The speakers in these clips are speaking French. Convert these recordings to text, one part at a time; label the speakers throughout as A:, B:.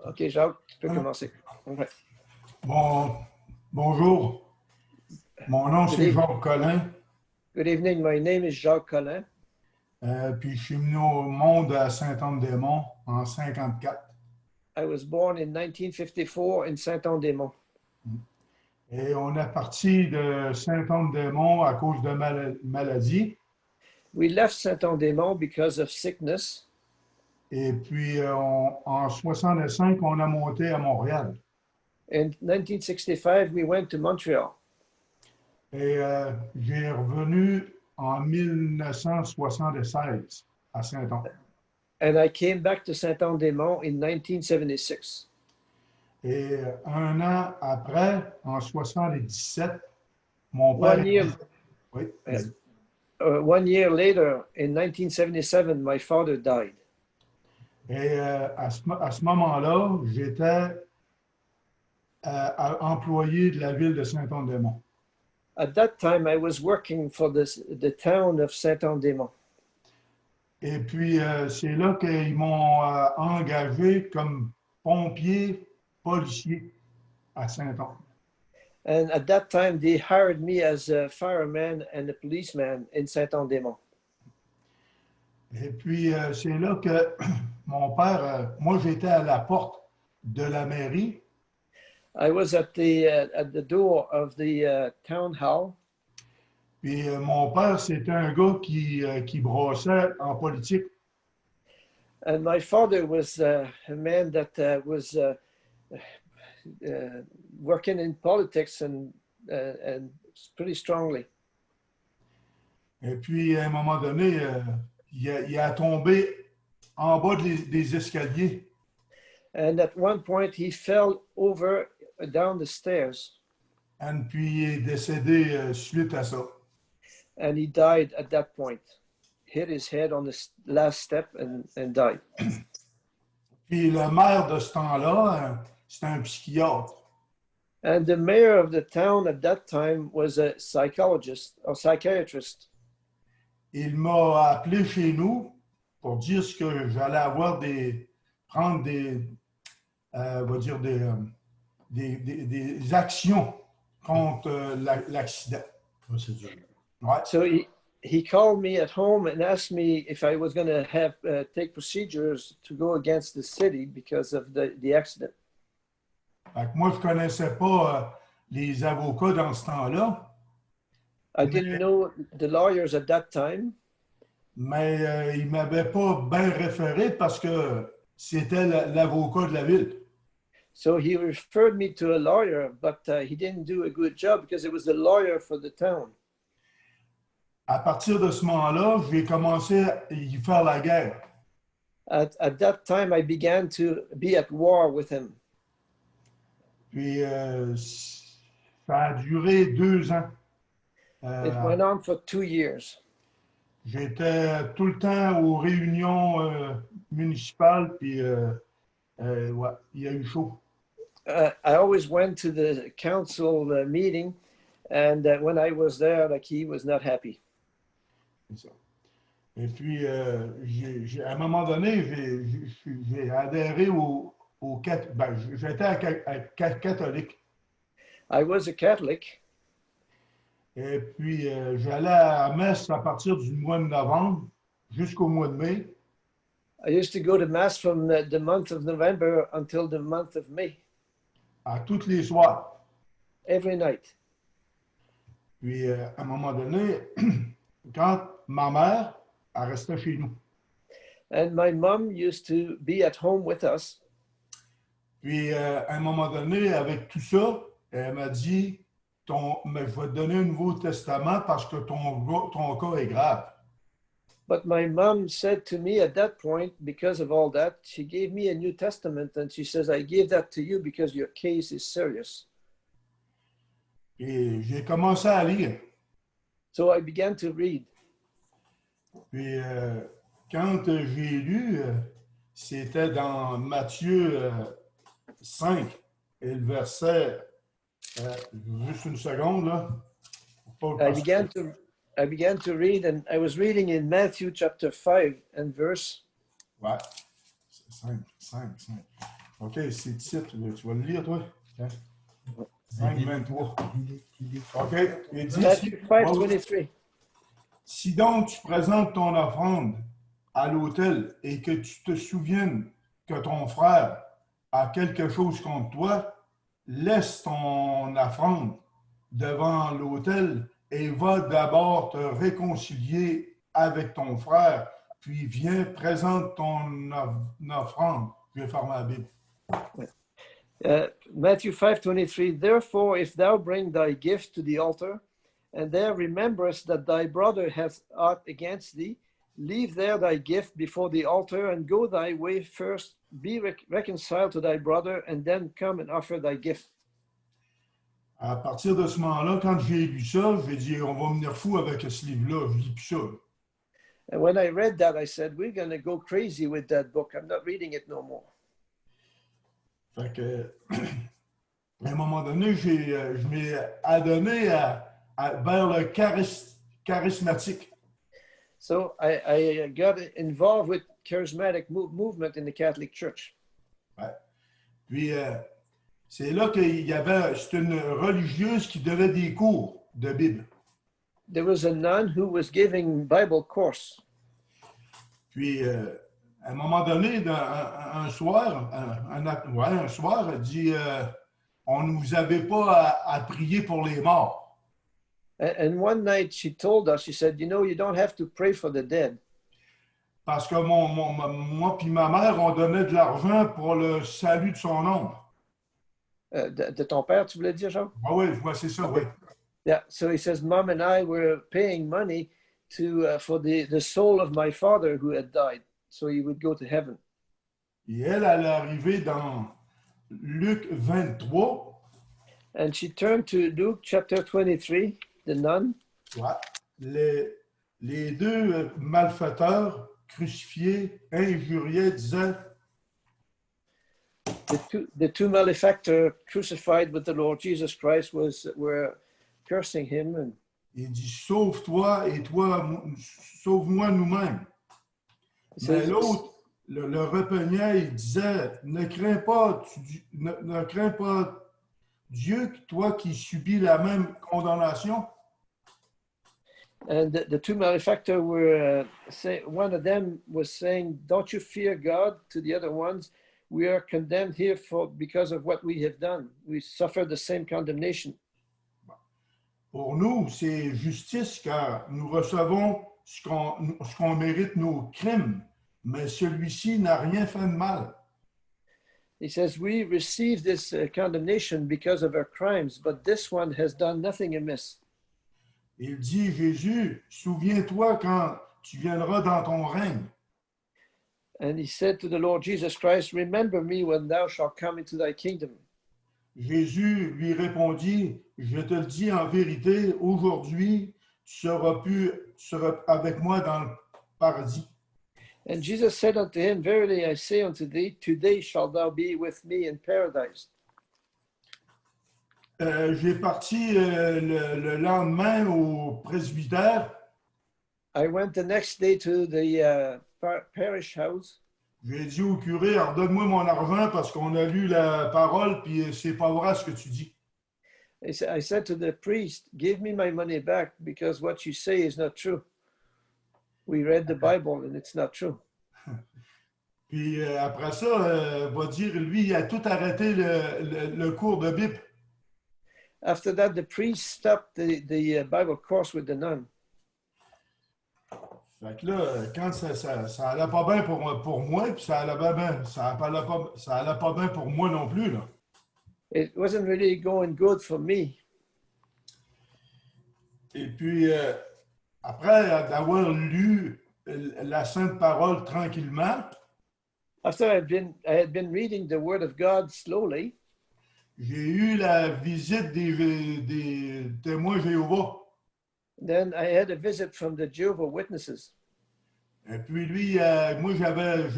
A: OK, Jacques, tu peux commencer. Okay.
B: Bonjour, mon nom c'est Jacques Collin,
A: Good evening, my name is Jacques Collin.
B: puis je suis venu au monde à Saint-Anne-des-Monts en 54.
A: I was born in 1954 in Saint-Anne-des-Monts.
B: Et on est parti de Saint-Anne-des-Monts à cause de maladie.
A: We left Saint-Anne-des-Monts because of sickness.
B: Et puis en 65, on a monté à Montréal.
A: In 1965, we went to Montreal.
B: Et j'ai revenu en 1976 à Saint-Anne.
A: And I came back to Saint-Anne-des-Monts in 1976.
B: Et un an après, en 77, mon père...
A: Oui. 1 year later, in 1977, my father died.
B: Et à ce moment-là, j'étais employé de la ville de Saint-Anne-des-Monts.
A: At that time, I was working for the town of Saint-Anne-des-Monts.
B: Et puis, c'est là qu'ils m'ont engagé comme pompier policier à Saint-Anne.
A: And at that time, they hired me as a fireman and a policeman in Saint-Anne-des-Monts.
B: Et puis, c'est là que mon père, moi, j'étais à la porte de la mairie.
A: I was at the door of the town hall.
B: Puis, mon père, c'était un gars qui brossait en politique.
A: And my father was a man that was working in politics and pretty strongly.
B: Et puis, à un moment donné, il a tombé en bas des escaliers.
A: And at one point, he fell over down the stairs.
B: Et puis, il est décédé suite à ça.
A: And he died at that point. Hit his head on the last step and died.
B: Puis, le maire de ce temps-là, c'était un psychiatre.
A: And the mayor of the town at that time was a psychologist or psychiatrist.
B: Il m'a appelé chez nous pour dire ce que j'allais avoir prendre on va dire des actions contre l'accident.
A: Ouais. So he called me at home and asked me if I was going to have take procedures to go against the city because of the accident.
B: Moi, je ne connaissais pas les avocats dans ce temps-là.
A: I didn't know the lawyers at that time.
B: Mais il ne m'avait pas bien référé parce que c'était l'avocat de la ville.
A: So he referred me to a lawyer, but he didn't do a good job because it was the lawyer for the town.
B: À partir de ce moment-là, j'ai commencé à y faire la guerre.
A: At that time, I began to be at war with him.
B: Puis ça a duré 2 ans.
A: It went on for 2 years.
B: J'étais tout le temps aux réunions municipales, puis ouais, il y a eu chaud.
A: I always went to the council meeting, and when I was there, like, he was not happy.
B: C'est ça. Et puis, à un moment donné, j'ai adhéré j'étais catholique.
A: I was a Catholic.
B: Et puis, j'allais à la messe à partir du mois de novembre jusqu'au mois de mai.
A: I used to go to mass from the month of November until the month of May.
B: À tous les soirs.
A: Every night.
B: Puis, à un moment donné, quand ma mère, elle restait chez nous.
A: And my mom used to be at home with us.
B: Puis, à un moment donné, avec tout ça, elle m'a dit, mais je vais te donner un Nouveau Testament parce que ton cas est grave.
A: But my mom said to me at that point, because of all that, she gave me a New Testament and she says, I gave that to you because your case is serious.
B: Et j'ai commencé à lire.
A: So I began to read.
B: Puis quand j'ai lu, c'était dans Matthieu 5 et le verset, juste une seconde là.
A: I began to read, and I was reading in Matthew chapter 5 and verse.
B: Ouais, 5. OK, c'est le titre. Tu vas le lire, toi? Hein? 5:23. OK. Il dit
A: Matthew
B: ici,
A: 5:23.
B: si donc tu présentes ton offrande à l'autel et que tu te souviennes que ton frère a quelque chose contre toi, laisse ton offrande devant l'autel et va d'abord te réconcilier avec ton frère, puis viens, présente ton offrande. Je vais fermer la Bible.
A: Matthew 5:23. Therefore, if thou bring thy gift to the altar, and there rememberest that thy brother hath aught against thee, leave there thy gift before the altar, and go thy way first, be reconciled to thy brother, and then come and offer thy gift.
B: À partir de ce moment-là, quand j'ai lu ça, j'ai dit, on va me venir fou avec ce livre-là. Je lis plus ça.
A: And when I read that, I said, we're going to go crazy with that book. I'm not reading it no more.
B: Fait que, à un moment donné, je m'ai adonné vers le charismatique.
A: So I got involved with charismatic movement in the Catholic Church.
B: Ouais. Puis, c'est là qu'il y avait, c'est une religieuse qui donnait des cours de Bible.
A: There was a nun who was giving Bible course.
B: Puis, à un moment donné, un soir, elle dit, on ne vous avait pas à prier pour les morts.
A: And one night she told us, she said, you know, you don't have to pray for the dead.
B: Parce que moi puis ma mère, on donnait de l'argent pour le salut de son oncle.
A: De ton père, tu voulais dire, Jean?
B: Ah oui, c'est ça, oui.
A: Yeah, so he says, Mom and I were paying money to for the soul of my father who had died, so he would go to heaven.
B: Et elle est arrivée dans Luc 23.
A: And she turned to Luke chapter 23, the nun.
B: Ouais. Les deux malfaiteurs crucifiés, injuriés, disaient,
A: The two malefactors crucified with the Lord Jesus Christ were cursing him. And
B: il dit, sauve-toi et toi, sauve-moi nous-mêmes. Mais l'autre le repeignait, il disait, ne crains pas Dieu, toi qui subis la même condamnation.
A: And the two malefactors were saying, one of them was saying, don't you fear God? To the other ones, we are condemned here because of what we have done. We suffer the same condemnation.
B: Pour nous, c'est justice car nous recevons ce qu'on mérite nos crimes, mais celui-ci n'a rien fait de mal.
A: He says, we receive this condemnation because of our crimes, but this one has done nothing amiss.
B: Il dit, Jésus, souviens-toi quand tu viendras dans ton règne.
A: And he said to the Lord Jesus Christ, remember me when thou shalt come into thy kingdom.
B: Jésus lui répondit, je te le dis en vérité, aujourd'hui, tu seras avec moi dans le paradis.
A: And Jesus said unto him, verily I say unto thee, today shalt thou be with me in paradise.
B: J'ai parti le lendemain au presbytère.
A: I went the next day to the parish house.
B: J'ai dit au curé, redonne-moi mon argent parce qu'on a lu la parole puis c'est pas vrai ce que tu dis.
A: I said to the priest, give me my money back because what you say is not true. We read the Bible and it's not true.
B: Puis après ça, va dire, lui, il a tout arrêté le cours de Bible.
A: After that, the priest stopped the Bible course with the nun.
B: Fait que là, quand ça allait pas bien pour moi, puis ça allait pas bien pour moi non plus, là.
A: It wasn't really going good for me.
B: Et puis, après d'avoir lu la Sainte Parole tranquillement,
A: After I had been reading the Word of God slowly,
B: j'ai eu la visite des témoins Jéhovah.
A: then I had a visit from the Jehovah's Witnesses.
B: Et puis lui, moi j'avais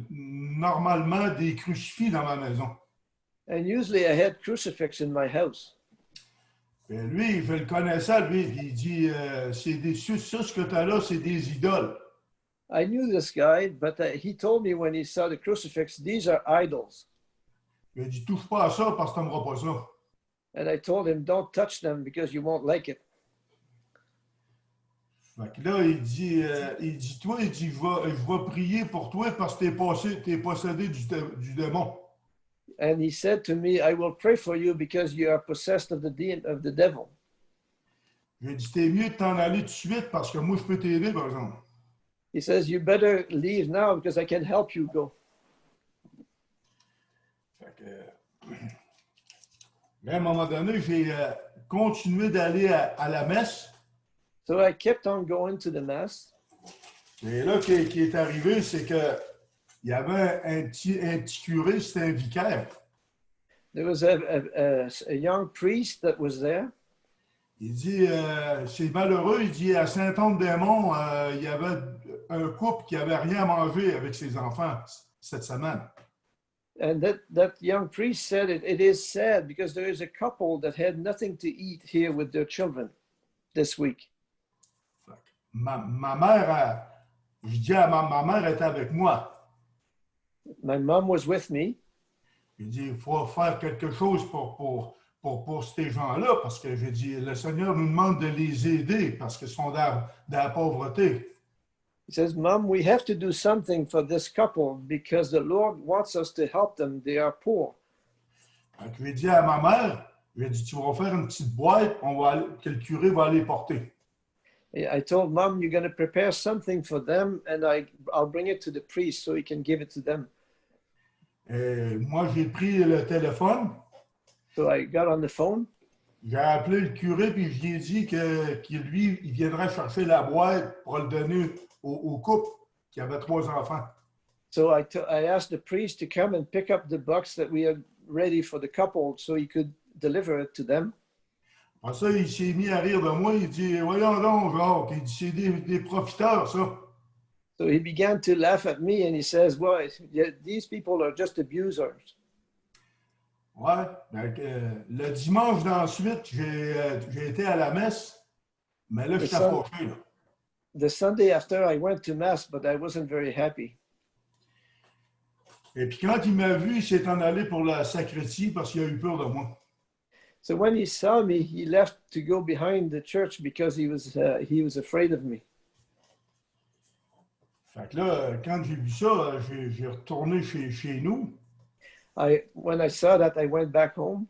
B: normalement des crucifix dans ma maison.
A: And usually I had crucifix in my house.
B: Et lui, il le connaissait, lui, il dit, ça ce que tu as là, c'est des idoles.
A: I knew this guy, but he told me when he saw the crucifix, these are idols.
B: Il a dit, touche pas à ça parce que tu n'aimeras pas ça.
A: And I told him, don't touch them because you won't like it.
B: Fait que là, il dit, toi, il dit, je vais prier pour toi parce que t'es possédé du démon.
A: And he said to me, I will pray for you because you are possessed of the devil.
B: J'ai dit, t'es mieux de t'en aller tout de suite parce que moi, je peux t'aider, par exemple.
A: He says, you better leave now because I can help you go.
B: Fait que, mais à un moment donné, j'ai continué d'aller à la messe.
A: So I kept on going to the mass.
B: Et là, qui est arrivé, c'est que il y avait un petit curé, c'était un vicaire.
A: There was a young priest that was there.
B: Il dit, c'est malheureux, il dit, à Saint-Anne-des-Monts, il y avait un couple qui n'avait rien à manger avec ses enfants cette semaine.
A: And that young priest said, it is sad because there is a couple that had nothing to eat here with their children this week.
B: Ma mère, je dis à ma mère était avec moi.
A: My mom was with me.
B: Il dit, il faut faire quelque chose pour ces gens-là, parce que je dis, le Seigneur nous demande de les aider parce qu'ils sont dans la pauvreté.
A: He says, Mom, we have to do something for this couple because the Lord wants us to help them. They are poor.
B: Donc, je lui ai dit à ma mère, je lui ai dit, tu vas faire une petite boîte que le curé va aller porter.
A: I told Mom, you're going to prepare something for them and I'll bring it to the priest so he can give it to them.
B: Et moi, j'ai pris le téléphone.
A: So I got on the phone.
B: J'ai appelé le curé puis je lui ai dit qu'il viendrait chercher la boîte pour le donner au couple qui avait 3 enfants.
A: So I asked the priest to come and pick up the box that we had ready for the couple so he could deliver it to them.
B: Après ça, il s'est mis à rire de moi. Il dit, voyons donc, Jacques. Il dit, c'est des profiteurs, ça.
A: So he began to laugh at me and he says, well, these people are just abusers.
B: Ouais. Donc, le dimanche d'ensuite, j'ai été à la messe, mais là, j'étais fâché. Là.
A: The Sunday after, I went to mass, but I wasn't very happy.
B: Et puis quand il m'a vu, il s'est en allé pour la sacristie parce qu'il a eu peur de moi.
A: So when he saw me, he left to go behind the church because he was afraid of me.
B: Fait que là, quand j'ai vu ça, j'ai retourné chez nous.
A: When I saw that, I went back home.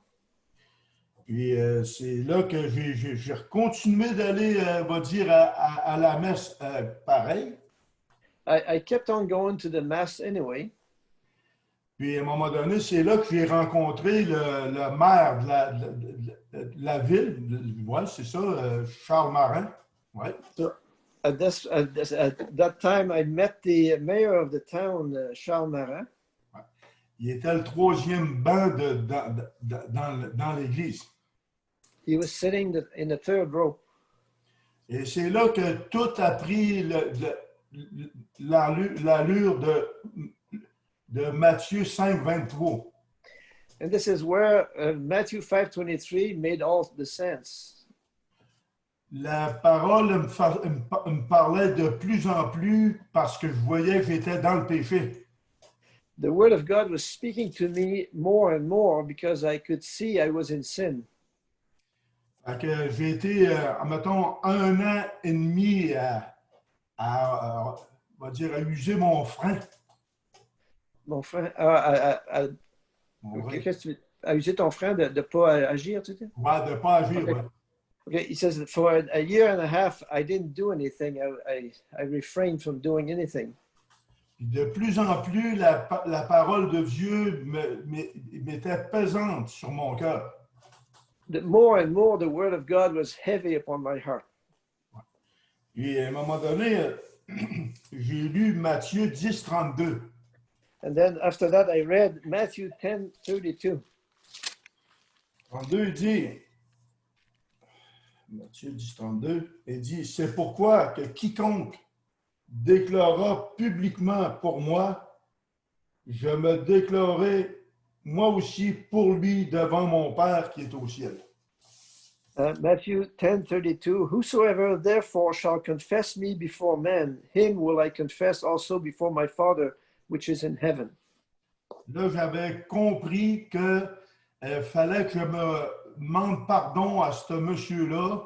B: Puis c'est là que j'ai continué d'aller, va dire, à la messe pareil.
A: I kept on going to the mass anyway.
B: Puis à un moment donné, c'est là que j'ai rencontré le maire de la ville. Ouais, c'est ça, Charles Marin. Ouais.
A: So at that time, I met the mayor of the town, Charles Marin.
B: Ouais. Il était le 3e banc dans l'église.
A: He was sitting in the 3rd row.
B: Et c'est là que tout a pris l'allure de Matthieu 5, 23.
A: And this is where Matthew 5:23 made all the sense.
B: La parole me parlait de plus en plus parce que je voyais que j'étais dans le péché.
A: The word of God was speaking to me more and more because I could see I was in sin.
B: Fait que j'ai été, mettons, 1 an et demi on va dire, à user mon frein.
A: Mon frein,
B: Okay.
A: qu'est-ce que tu as usé ton frein de ne pas agir, tu sais?
B: Ouais, de ne pas agir.
A: Okay.
B: Ouais.
A: Okay, he says that for a year and a half, I didn't do anything. I refrained from doing anything.
B: De plus en plus, la parole de Dieu m'était pesante sur mon cœur.
A: The more and more, the word of God was heavy upon my heart.
B: Et à un moment donné, j'ai lu Matthieu 10, 32.
A: And then after that, I read Matthew 10:32.
B: 32, il dit, Matthieu 10, 32, il dit, c'est pourquoi que quiconque déclarera publiquement pour moi, je me déclarerai moi aussi pour lui devant mon Père qui est au ciel.
A: Matthew 10:32, whosoever therefore shall confess me before men, him will I confess also before my Father which is in heaven.
B: Là, j'avais compris que fallait que je me demande pardon à ce monsieur-là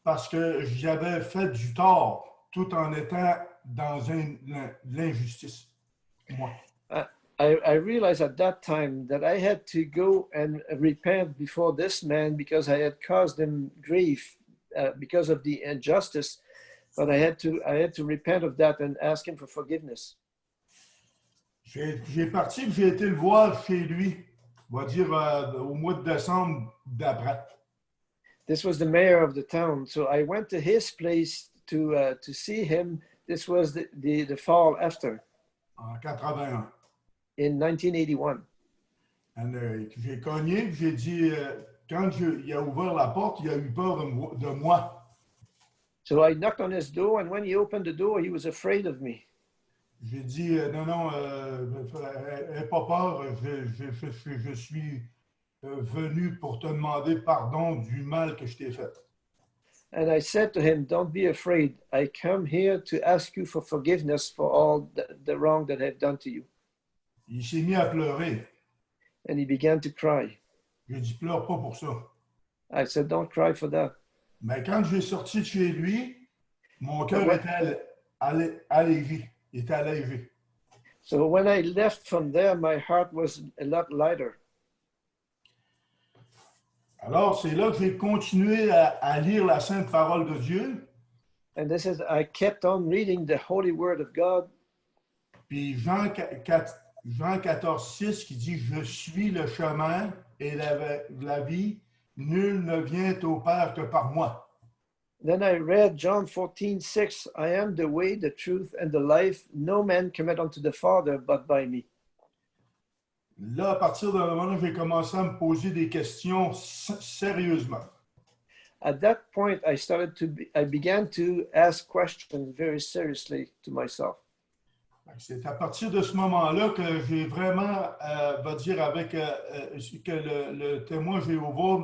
B: parce que j'avais fait du tort tout en étant dans l'injustice. Moi.
A: I, I realized at that time that I had to go and repent before this man because I had caused him grief because of the injustice. But I had to repent of that and ask him for forgiveness.
B: J'ai parti et j'ai été le voir chez lui, on va dire au mois de décembre d'après.
A: This was the mayor of the town, so I went to his place to see him. This was the fall after
B: En 81.
A: in 1981.
B: J'ai cogné, j'ai dit, quand il a ouvert la porte, il a eu peur de moi.
A: So I knocked on his door, and when he opened the door, he was afraid of me.
B: J'ai dit, non, n'aie pas peur, je suis venu pour te demander pardon du mal que je t'ai fait.
A: And I said to him, don't be afraid. I come here to ask you for forgiveness for all the wrong that I've done to you.
B: Il s'est mis à pleurer.
A: And he began to cry.
B: J'ai dit, pleure pas pour ça.
A: I said, don't cry for that.
B: Mais quand j'ai sorti de chez lui, mon cœur était allégé. Il était allégé.
A: So when I left from there, my heart was a lot lighter.
B: Alors, c'est là que j'ai continué à lire la Sainte Parole de Dieu.
A: And this is, I kept on reading the Holy Word of God.
B: Puis Jean 14, 6 qui dit, je suis le chemin et la vie, nul ne vient au Père que par moi.
A: Then I read John 14:6. I am the way, the truth, and the life. No man cometh unto the Father but by me.
B: Là, à partir de moment où j'ai commencé à me poser des questions sérieusement.
A: At that point, I began to ask questions very seriously to myself.
B: C'est à partir de ce moment-là que j'ai vraiment, va dire, avec que le témoin Jéhovah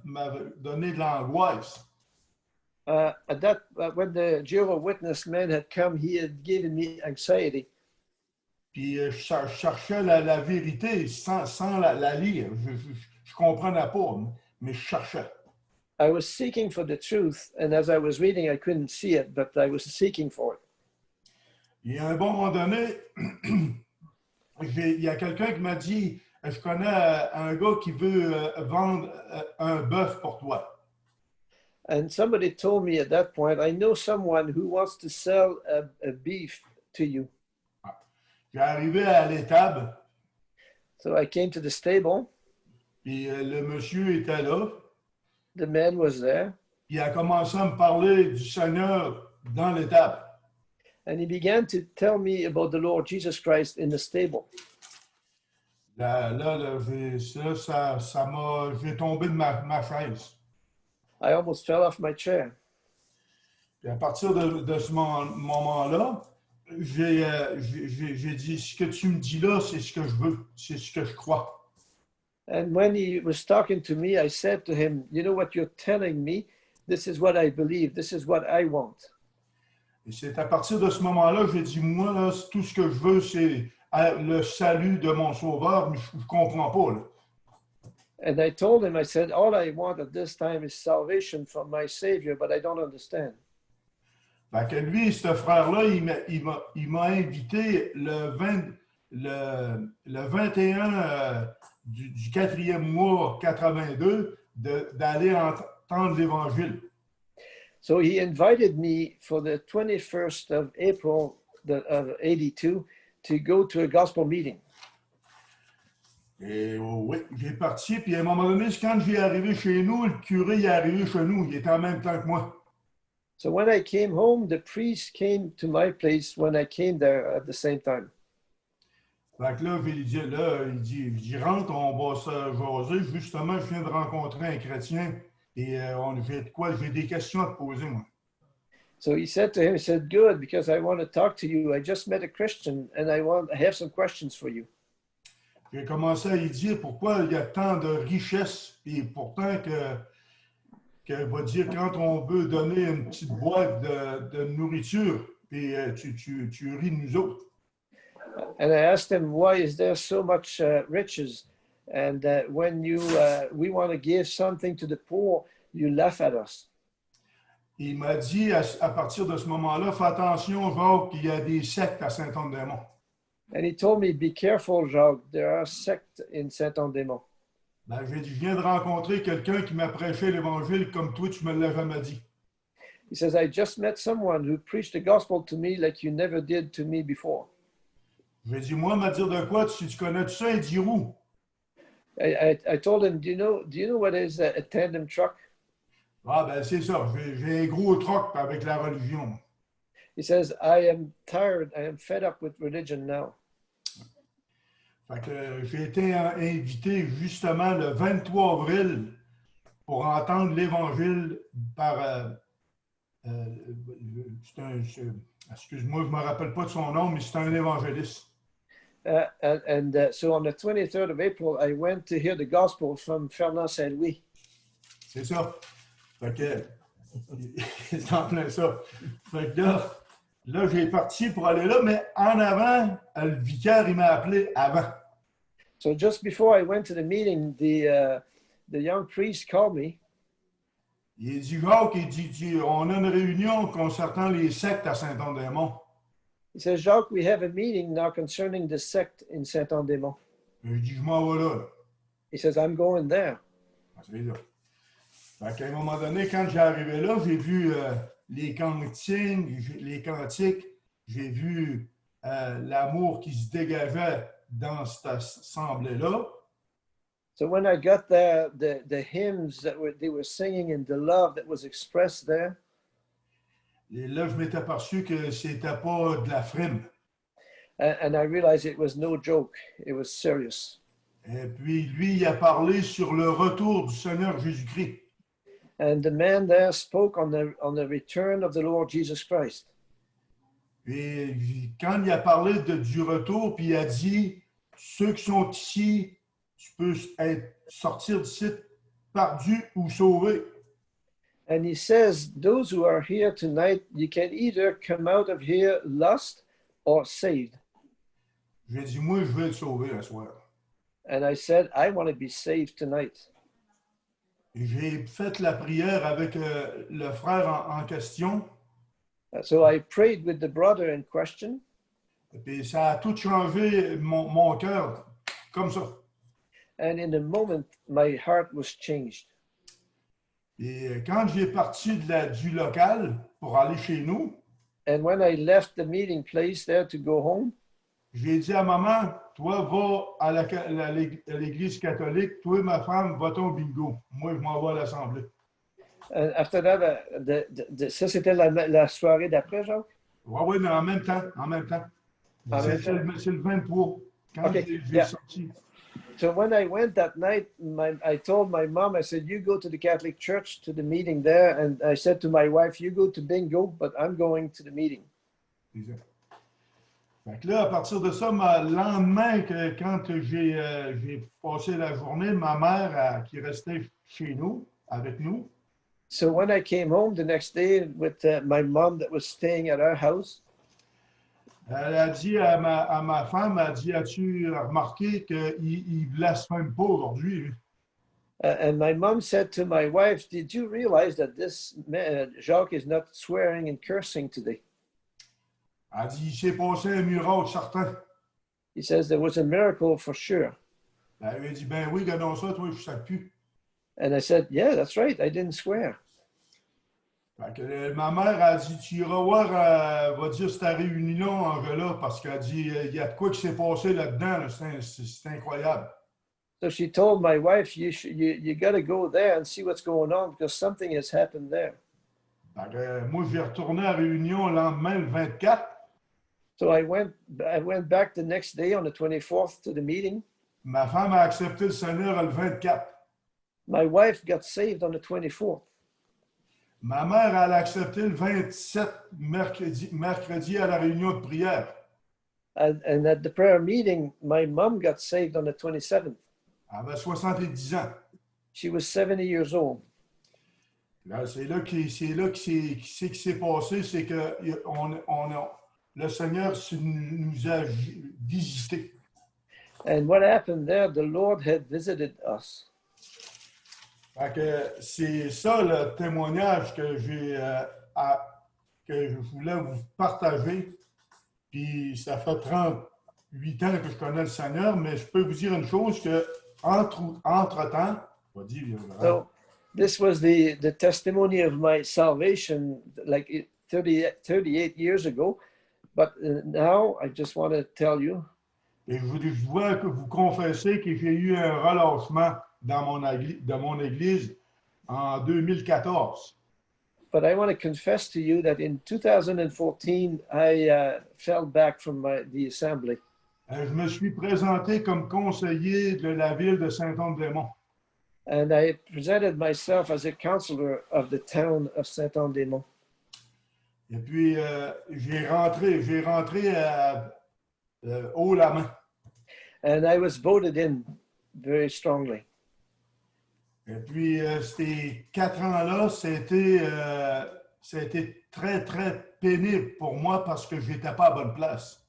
B: m'a donné de l'angoisse.
A: When the Jehovah's Witness man had come, he had given me anxiety.
B: Puis je cherchais la vérité sans la lire. Je ne comprenais pas, mais je cherchais.
A: I was seeking for the truth, and as I was reading, I couldn't see it, but I was seeking for it.
B: Et à un bon moment donné, il y a quelqu'un qui m'a dit, je connais un gars qui veut vendre un bœuf pour toi.
A: And somebody told me at that point, I know someone who wants to sell a beef to you.
B: J'ai arrivé à l'étable.
A: So I came to the stable.
B: Puis le monsieur était là.
A: The man was there.
B: Il a commencé à me parler du Seigneur dans l'étable.
A: And he began to tell me about the Lord Jesus Christ in the stable.
B: J'ai tombé de ma chaise.
A: I almost fell off my chair.
B: Puis à partir de ce moment-là, j'ai dit, ce que tu me dis là, c'est ce que je veux, c'est ce que je crois.
A: And when he was talking to me, I said to him, you know what you're telling me? This is what I believe. This is what I want.
B: Et c'est à partir de ce moment-là que j'ai dit, moi, là, tout ce que je veux, c'est le salut de mon Sauveur, mais je ne comprends pas. Là.
A: And I told him, I said, all I want at this time is salvation from my Savior, but I don't understand.
B: Fait que lui, ce frère-là, il m'a invité le 21 du 4e mois 82 d'aller entendre l'Évangile.
A: So he invited me for the 21st of April of 82 to go to a gospel meeting.
B: Et oui, j'ai parti, puis à un moment donné, quand j'ai arrivé chez nous, le curé est arrivé chez nous, il était en même temps que moi.
A: So when I came home, the priest came to my place when I came there at the same time.
B: Fait que là, il dit, rentre, on va se jaser. Justement, je viens de rencontrer un chrétien et j'ai des questions à te poser, moi.
A: So he said to him, he said, good, because I want to talk to you. I just met a Christian and I have some questions for you.
B: J'ai commencé à lui dire pourquoi il y a tant de richesses et pourtant va dire quand on veut donner une petite boîte de nourriture et tu ris de nous autres.
A: And I asked him, why is there so much riches? And when we want to give something to the poor, you laugh at us.
B: Il m'a dit à partir de ce moment-là, fais attention, Jacques, il y a des sectes à Saint-Anne-des-Monts.
A: And he told me, be careful, Jacques, there are sects in Saint-Anne-des-Monts.
B: Ben, j'ai dit, je viens de rencontrer quelqu'un qui m'a prêché l'Évangile comme toi, tu me l'as jamais dit.
A: He says, I just met someone who preached the gospel to me like you never did to me before.
B: J'ai dit, moi, m'a dire de quoi, tu connais tout ça, un Giroux?
A: I told him, do you know what is a tandem truck?
B: Ah, ben, c'est ça, j'ai un gros troc avec la religion.
A: He says, I am tired, I am fed up with religion now.
B: Fait que j'ai été invité justement le 23 avril pour entendre l'Évangile par... excuse-moi, je ne me rappelle pas de son nom, mais c'est un évangéliste.
A: So on the 23rd of April, I went to hear the gospel from Fernand Saint-Louis.
B: C'est ça. Fait que, c'est en plein ça. Fait que là, j'ai parti pour aller là, mais en avant, le vicaire, il m'a appelé avant.
A: So just before I went to the meeting, the young priest called me.
B: Il dit, Jacques, il dit, on a une réunion concernant les sectes à Saint-Anne-des-Monts.
A: He says, Jacques, we have a meeting now concerning the sect in Saint-Anne-des-Monts.
B: Je dis, je m'en vais là.
A: He says, I'm going there.
B: C'est là. Fait qu'à un moment donné, quand j'arrivais là, j'ai vu les cantiques, j'ai vu l'amour qui se dégageait dans cette assemblée-là.
A: So when I got there, the hymns that they were singing and the love that was expressed there.
B: Et là, je m'étais aperçu que c'était pas de la frime.
A: And I realized it was no joke. It was serious.
B: Et puis, lui, il a parlé sur le retour du Seigneur Jésus-Christ.
A: And the man there spoke on the return of the Lord Jesus Christ.
B: Et quand il a parlé du retour, puis il a dit, ceux qui sont ici, tu peux sortir d'ici perdu ou sauvé.
A: And he says, those who are here tonight, you can either come out of here lost or saved.
B: J'ai dit, moi, je vais le sauver ce soir.
A: And I said, I want to be saved tonight.
B: J'ai fait la prière avec le frère en question.
A: So I prayed with the brother in question.
B: Et puis ça a tout changé mon cœur, comme ça.
A: And in a moment, my heart was changed.
B: Et quand j'ai parti du local pour aller chez nous,
A: And when I left the meeting place there to go home,
B: j'ai dit à maman, toi, va à l'église catholique, toi et ma femme, va-t'en au bingo. Moi, je m'en vais à l'assemblée.
A: and after that, ça c'était la soirée d'après, Jacques?
B: Oui, mais en même temps.
A: En même temps.
B: C'est le 23, quand
A: Okay,
B: j'ai
A: yeah.
B: sorti.
A: So when I went that night, I told my mom, I said, you go to the Catholic Church to the meeting there. And I said to my wife, you go to bingo, but I'm going to the meeting.
B: Exact. Fait que là, à partir de ça, le lendemain, quand j'ai passé la journée, ma mère qui restait chez nous, avec nous,
A: So when I came home the next day with my mom that was staying at our house,
B: elle a dit à ma femme, elle a dit, as-tu remarqué qu'il ne blasphème pas aujourd'hui? Lui?
A: and my mom said to my wife, did you realize that this man, Jacques is not swearing and cursing today?
B: Elle a dit, il s'est passé un miracle certain.
A: He says there was a miracle for sure.
B: Elle lui a dit, ben oui, regardons ça, toi, je ne sais plus.
A: And I said, yeah, that's right. I didn't swear.
B: Fait que, ma mère a dit, tu iras voir, va dire cette réunion, Angela, parce qu'elle dit, il y a de quoi qui s'est passé là-dedans, là, c'est incroyable.
A: So she told my wife, you got to go there and see what's going on because something has happened there.
B: Fait que, moi, je vais retourner à la réunion le lendemain, le 24.
A: So I went back the next day on the 24th to the meeting.
B: Ma femme a accepté le Seigneur le 24.
A: My wife got saved on the 24th.
B: Ma mère, elle a accepté le 27, mercredi à la réunion de prière.
A: And at the prayer meeting, my mom got saved on the 27th.
B: Elle avait 70 ans.
A: She was 70 years old.
B: Là, c'est là qui s'est passé, c'est qu'on le Seigneur nous a visités.
A: And what happened there, the Lord had visited us.
B: Fait que c'est ça le témoignage que je voulais vous partager. Puis ça fait 38 ans que je connais le Seigneur, mais je peux vous dire une chose que entre-temps, on va dire,
A: So this was the testimony of my salvation, like 38 years ago. But now I just want to tell you,
B: et je vois que vous confessez que j'ai eu un relâchement dans mon église en 2014.
A: but I want to confess to you that in 2014, I fell back from the assembly.
B: Je me suis présenté comme conseiller de la ville de Saint-Anne-des-Monts.
A: And I presented myself as a counselor of the town of Saint-Anne-des-Monts.
B: Et puis, j'ai rentré haut la main.
A: And I was voted in very strongly.
B: Et puis, ces 4 ans-là, c'était très, très pénible pour moi parce que je n'étais pas à bonne place.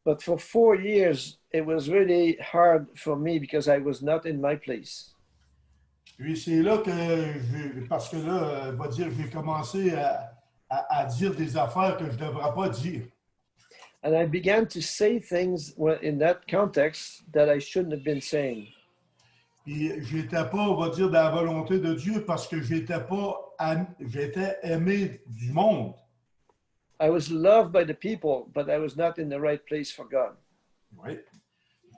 A: But for 4 years, it was really hard for me because I was not in my place.
B: Puis, c'est là parce que là, on va dire, j'ai commencé à dire des affaires que je ne devrais pas dire.
A: And I began to say things in that context that I shouldn't have been saying.
B: Puis j'étais pas, on va dire, dans la volonté de Dieu parce que j'étais aimé du monde.
A: I was loved by the people, but I was not in the right place for God.
B: Oui.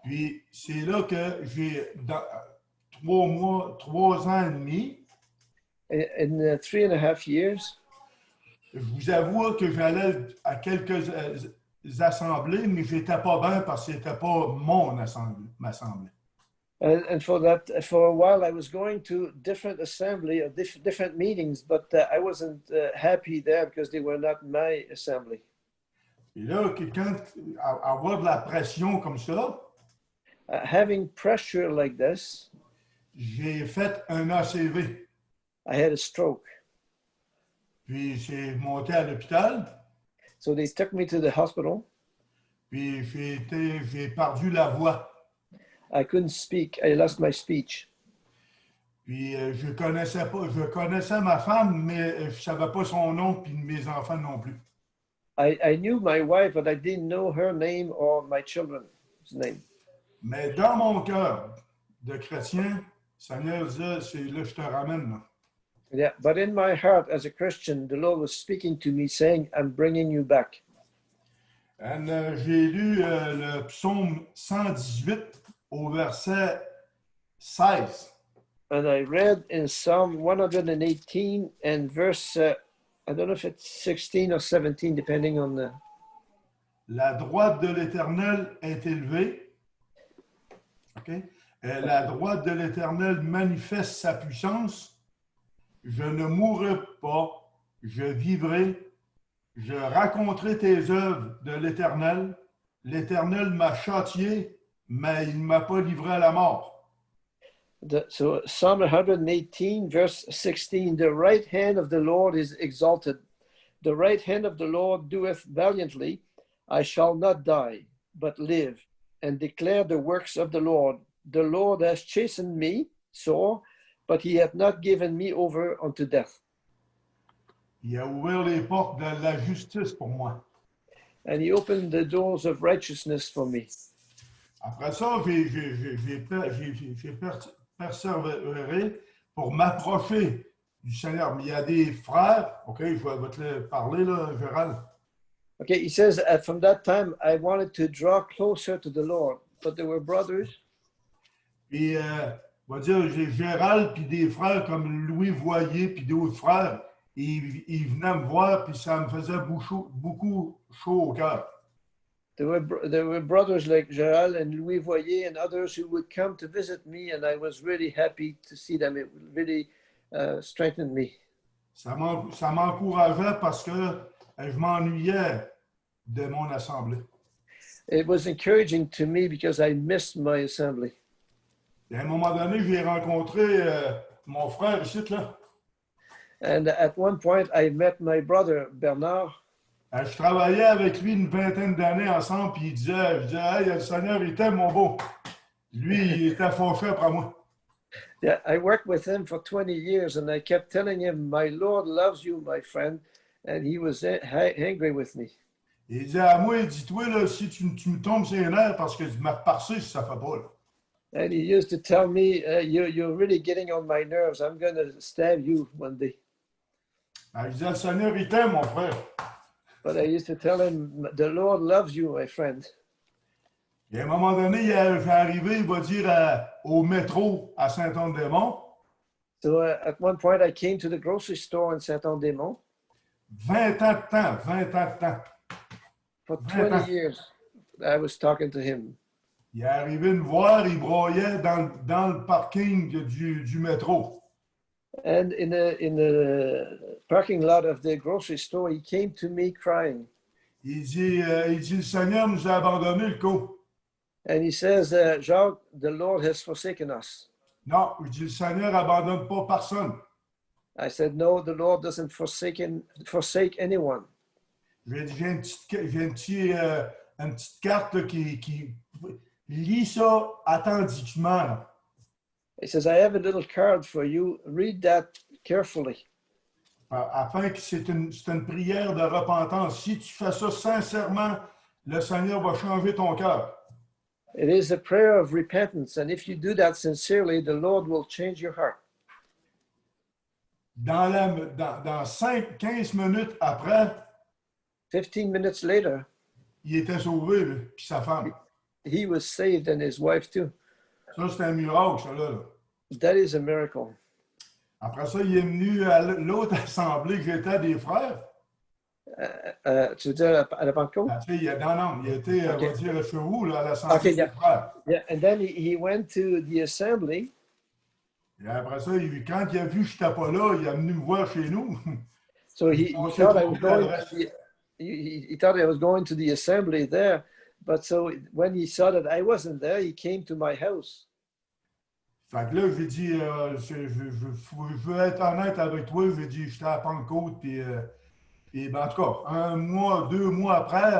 B: Puis c'est là que j'ai, dans 3 ans et demi,
A: In 3.5 years,
B: je vous avoue que j'allais à quelques assemblées, mais j'étais pas bien parce que c'était pas ma assemblée.
A: and for a while, I was going to different assembly or different meetings, but I wasn't happy there because they were not my assembly.
B: Et là, quand avoir de la pression comme ça,
A: Having pressure like this,
B: j'ai fait un ACV.
A: I had a stroke.
B: Puis j'ai monté à l'hôpital.
A: So they took me to the hospital.
B: Puis j'ai perdu la voix.
A: I couldn't speak. I lost my speech.
B: Puis je connaissais ma femme, mais je ne savais pas son nom, puis mes enfants non plus.
A: I knew my wife, but I didn't know her name or my children's name.
B: Mais dans mon cœur de chrétien, Seigneur disait, c'est là que je te ramène. Là.
A: Yeah, but in my heart as a Christian, the Lord was speaking to me saying, I'm bringing you back.
B: And j'ai lu le psaume 118 au verset 16.
A: And I read in Psalm 118 and verse, I don't know if it's 16 or 17, depending on the...
B: La droite de l'Éternel est élevée. Okay? La droite de l'Éternel manifeste sa puissance. Je ne mourrai pas, je vivrai. Je raconterai tes œuvres de l'Éternel. L'Éternel m'a châtié, mais il ne m'a pas livré à la mort.
A: So Psalm 118, verse 16, the right hand of the Lord is exalted. The right hand of the Lord doeth valiantly. I shall not die, but live, and declare the works of the Lord. The Lord has chastened me sore, but he hath not given me over unto death.
B: Il a ouvert les portes de la justice pour moi.
A: And he opened the doors of righteousness for me.
B: Après ça, j'ai persévéré pour m'approcher du Seigneur. Mais il y a des frères, OK, je vais te parler, là, Gérald.
A: Okay, he says, from that time, I wanted to draw closer to the Lord, but there were brothers.
B: Puis, on va dire, j'ai Gérald, puis des frères comme Louis Voyer, puis d'autres frères, ils venaient me voir, puis ça me faisait beaucoup chaud au cœur.
A: There were brothers like Gérald and Louis Voyer and others who would come to visit me, and I was really happy to see them. It really strengthened me.
B: Ça m'encourageait parce que je m'ennuyais de mon assemblée.
A: It was encouraging to me because I missed my assembly.
B: Et à un moment donné, j'ai rencontré mon frère ici, là.
A: And at one point, I met my brother, Bernard.
B: Je travaillais avec lui une vingtaine d'années ensemble, puis je disais, hey, le Seigneur, il t'aime, mon beau. Lui, il était fâché après moi.
A: Yeah, I worked with him for 20 years and I kept telling him, my Lord loves you, my friend. And he was angry with me.
B: Il dit à moi, il dit, toi, là, si tu me tombes sur les nerfs parce que tu m'as repassé, si ça fait pas, là.
A: And he used to tell me, you're really getting on my nerves. I'm going to stab you one day.
B: Je disais, le Seigneur, il t'aime, mon frère.
A: But I used to tell him, the Lord loves you, my friend.
B: Et à un moment donné, j'ai arrivé, il va dire, au métro à Saint-Anne-des-Monts.
A: So at one point, I came to the grocery store in Saint-Anne-des-Monts.
B: 20 ans de temps, 20 ans de temps.
A: For
B: 20
A: 20
B: ans.
A: years, I was talking to him.
B: Il est arrivé me voir, il broyait dans le parking du métro.
A: And in the parking lot of the grocery store, he came to me crying.
B: Il dit, le Seigneur nous a abandonné le coup.
A: And he says, Jacques, the Lord has forsaken us.
B: Non, il dit, le Seigneur n'abandonne pas personne.
A: I said, no, the Lord doesn't forsake anyone.
B: J'ai une petite carte là, qui lit ça attentivement. Là.
A: He says, I have a little card for you. Read that carefully.
B: Afin que c'est une prière de repentance. Si tu fais ça sincèrement, le Seigneur va changer ton cœur.
A: It is a prayer of repentance. And if you do that sincerely, the Lord will change your heart.
B: Dans 15 minutes après,
A: 15 minutes later,
B: il était sauvé, lui, puis sa femme.
A: he was saved and his wife too.
B: Ça, c'est un miracle, ça, là.
A: That is a miracle.
B: Après ça, il est venu à l'autre assemblée que j'étais des frères.
A: Tu veux dire à la Pentecôte?
B: Il était, on va dire, chez vous, là, à l'assemblée
A: Okay,
B: des frères.
A: Yeah, and then he went to the assembly.
B: Et après ça, quand il a vu que je n'étais pas là, il est venu me voir chez nous.
A: So he thought I was going to he thought I was going to the assembly there. But so when he saw that I wasn't there, he came to my house.
B: Fait que là, j'ai dit, je veux être honnête avec toi, j'ai dit, j'étais à Pentecôte, puis ben, en tout cas, 1 mois, 2 mois après,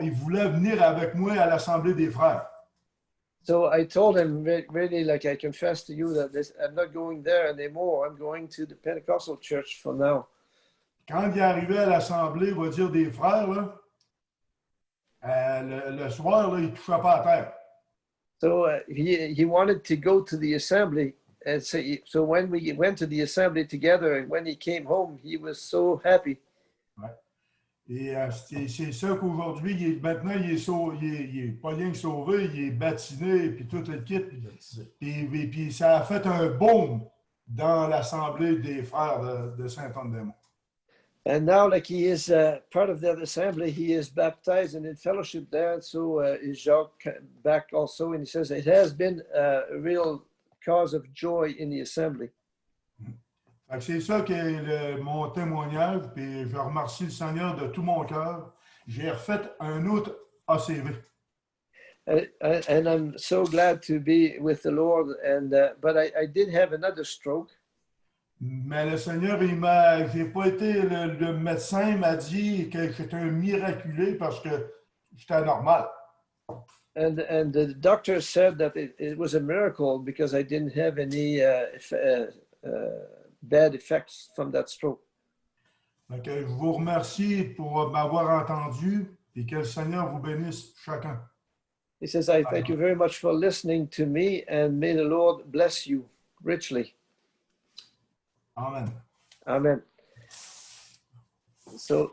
B: il voulait venir avec moi à l'Assemblée des frères.
A: So I told him, really, like I confess to you that I'm not going there anymore. I'm going to the Pentecostal church for now.
B: Quand il est arrivé à l'Assemblée, il va dire des frères, là, le soir, là, il ne touchait pas à terre.
A: So he wanted to go to the assembly. And so when we went to the assembly together, and when he came home, he was so happy.
B: Ouais. Et c'est ça qu'aujourd'hui, maintenant, il est pas rien que sauvé, il est baptisé, puis tout le kit. Et puis ça a fait un boom dans l'Assemblée des frères de Saint-Anne-des-Monts.
A: And now, like he is part of that assembly, he is baptized and in fellowship there. And so is Jacques back also. And he says it has been a real cause of joy in the assembly.
B: C'est ça qui est mon témoignage. Puis je remercie le Seigneur de tout mon cœur. J'ai refait un autre ACV.
A: And I'm so glad to be with the Lord. And but I did have another stroke.
B: Mais le Seigneur, j'ai pas été, le médecin m'a dit que j'étais un miraculé parce que j'étais normal.
A: And the doctor said that it was a miracle because I didn't have any bad effects from that stroke.
B: Donc, je vous remercie pour m'avoir entendu et que le Seigneur vous bénisse chacun.
A: He says, I thank you very much for listening to me and may the Lord bless you richly.
B: Amen.
A: Amen. So